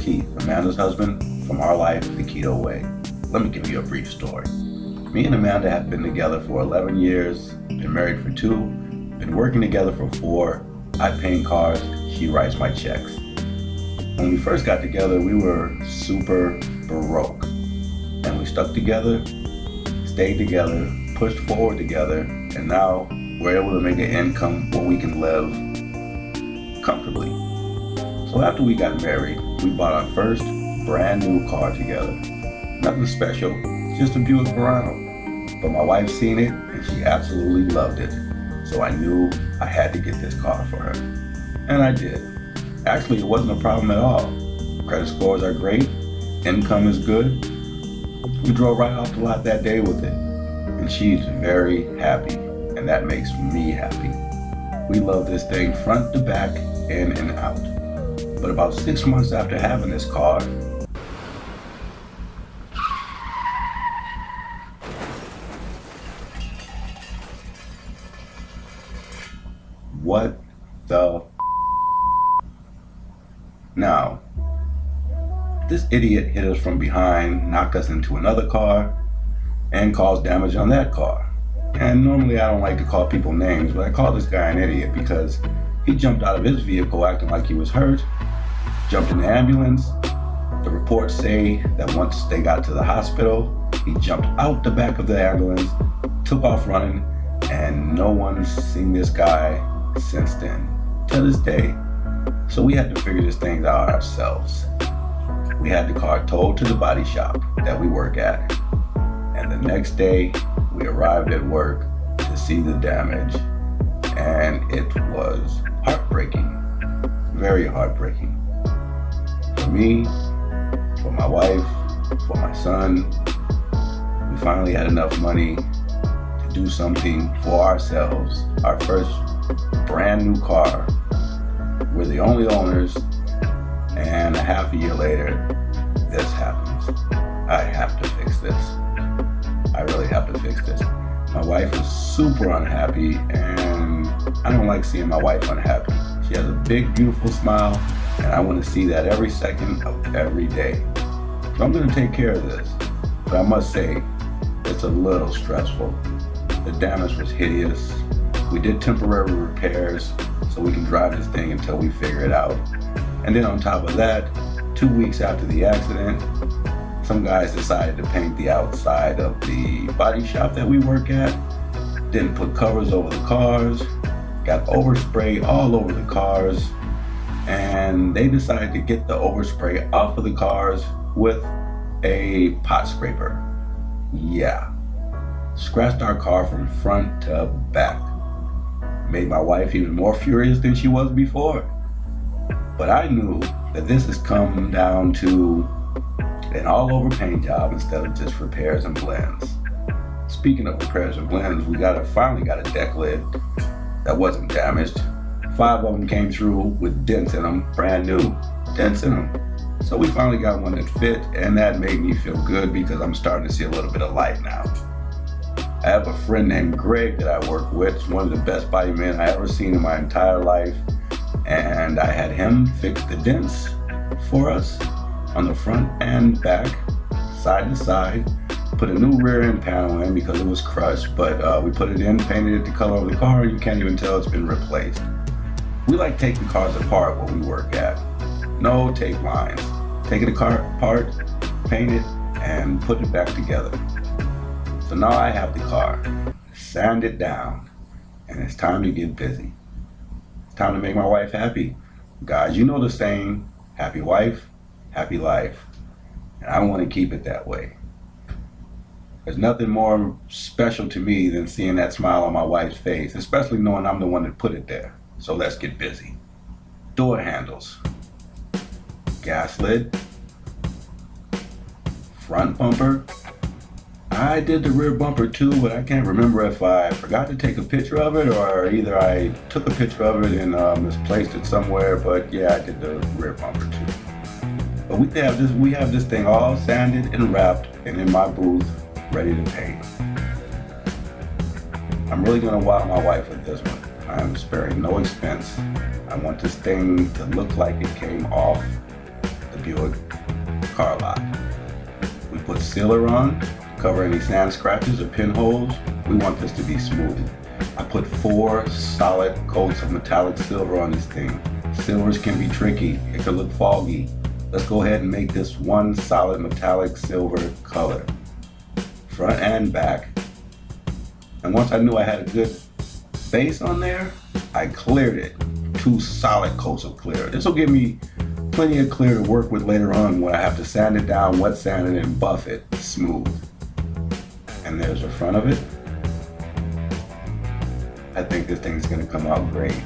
Keith, Amanda's husband, from our life the keto way. Let me give you a brief story. Me and Amanda have been together for 11 years, been married for 2, been working together for 4. I paint cars, she writes my checks. When we first got together, we were super broke. And we stuck together, stayed together, pushed forward together, and now we're able to make an income where we can live comfortably. So after we got married, we bought our first brand new car together. Nothing special, just a Buick Verano. But my wife seen it and she absolutely loved it. So I knew I had to get this car for her. And I did. Actually, it wasn't a problem at all. Credit scores are great, income is good. We drove right off the lot that day with it. And she's very happy, and that makes me happy. We love this thing front to back, in and out. But about 6 months after having this car, what the Now, this idiot hit us from behind, knocked us into another car, and caused damage on that car. And normally I don't like to call people names, but I call this guy an idiot because he jumped out of his vehicle acting like he was hurt, jumped in the ambulance. The reports say that once they got to the hospital, he jumped out the back of the ambulance, took off running, and no one's seen this guy since then, to this day. So we had to figure this thing out ourselves. We had the car towed to the body shop that we work at. And the next day, we arrived at work to see the damage. And it was heartbreaking, very heartbreaking. For me, for my wife, for my son, we finally had enough money to do something for ourselves. Our first brand new car. We're the only owners, and a half a year later, this happens. I have to fix this. I really have to fix this. My wife is super unhappy, and I don't like seeing my wife unhappy. She has a big, beautiful smile, and I want to see that every second of every day. So I'm going to take care of this. But I must say, it's a little stressful. The damage was hideous. We did temporary repairs so we can drive this thing until we figure it out. And then on top of that, 2 weeks after the accident, some guys decided to paint the outside of the body shop that we work at, didn't put covers over the cars, got overspray all over the cars, and they decided to get the overspray off of the cars with a pot scraper. Yeah, scratched our car from front to back. Made my wife even more furious than she was before. But I knew that this has come down to an all-over paint job instead of just repairs and blends. Speaking of repairs and blends, we finally got a deck lid that wasn't damaged. 5 of them came through with dents in them, brand new dents in them. So we finally got one that fit, and that made me feel good because I'm starting to see a little bit of light now. I have a friend named Greg that I work with, one of the best body men I ever seen in my entire life. And I had him fix the dents for us on the front and back, side to side. Put a new rear end panel in because it was crushed, but we put it in, painted it the color of the car, and you can't even tell it's been replaced. We like taking cars apart where we work at. No tape lines. Taking the car apart, paint it, and put it back together. So now I have the car, sand it down, and it's time to get busy. It's time to make my wife happy. Guys, you know the saying, happy wife, happy life. And I want to keep it that way. There's nothing more special to me than seeing that smile on my wife's face, especially knowing I'm the one that put it there. So let's get busy. Door handles, gas lid, front bumper. I did the rear bumper too, but I can't remember if I forgot to take a picture of it or either I took a picture of it and misplaced it somewhere, but yeah, I did the rear bumper too. But we have this thing all sanded and wrapped and in my booth, ready to paint. I'm really gonna wow my wife with this one. I'm sparing no expense. I want this thing to look like it came off the manicured car lock. We put sealer on, cover any sand scratches or pinholes. We want this to be smooth. I put 4 solid coats of metallic silver on this thing. Silvers can be tricky, it can look foggy. Let's go ahead and make this one solid metallic silver color, front and back. And once I knew I had a good base on there, I cleared it. 2 solid coats of clear. This will give me plenty of clear to work with later on when I have to sand it down, wet sand it, and buff it smooth. And there's the front of it. I think this thing's gonna come out great.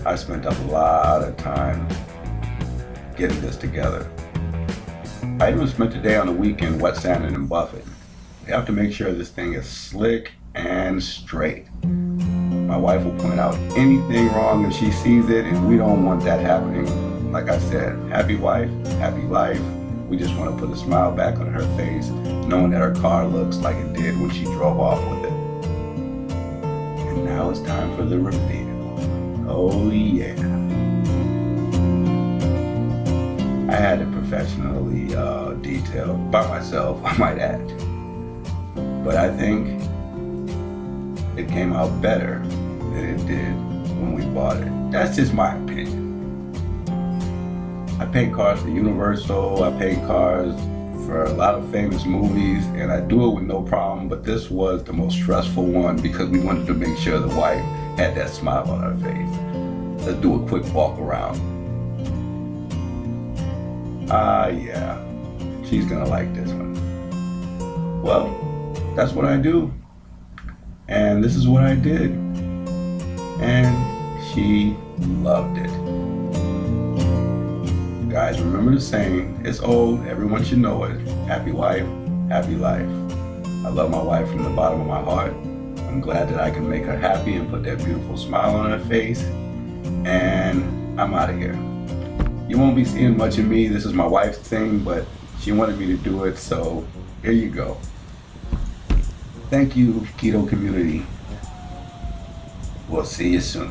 I spent a lot of time getting this together. I even spent a day on the weekend wet sanding and buffing. You have to make sure this thing is slick and straight. My wife will point out anything wrong if she sees it, and we don't want that happening. Like I said, happy wife, happy life. We just want to put a smile back on her face, knowing that her car looks like it did when she drove off with it. And now it's time for the reveal. Oh yeah. I had it professionally detailed by myself, I might add. But I think it came out better than it did when we bought it. That's just my opinion. I paint cars for Universal, I paint cars for a lot of famous movies, and I do it with no problem, but this was the most stressful one because we wanted to make sure the wife had that smile on her face. Let's do a quick walk around. Yeah, she's gonna like this one. Well, that's what I do. And this is what I did. And she loved it. Guys, remember the saying, it's old, everyone should know it. Happy wife, happy life. I love my wife from the bottom of my heart. I'm glad that I can make her happy and put that beautiful smile on her face. And I'm out of here. You won't be seeing much of me. This is my wife's thing, but she wanted me to do it, so here you go. Thank you, keto community. We'll see you soon.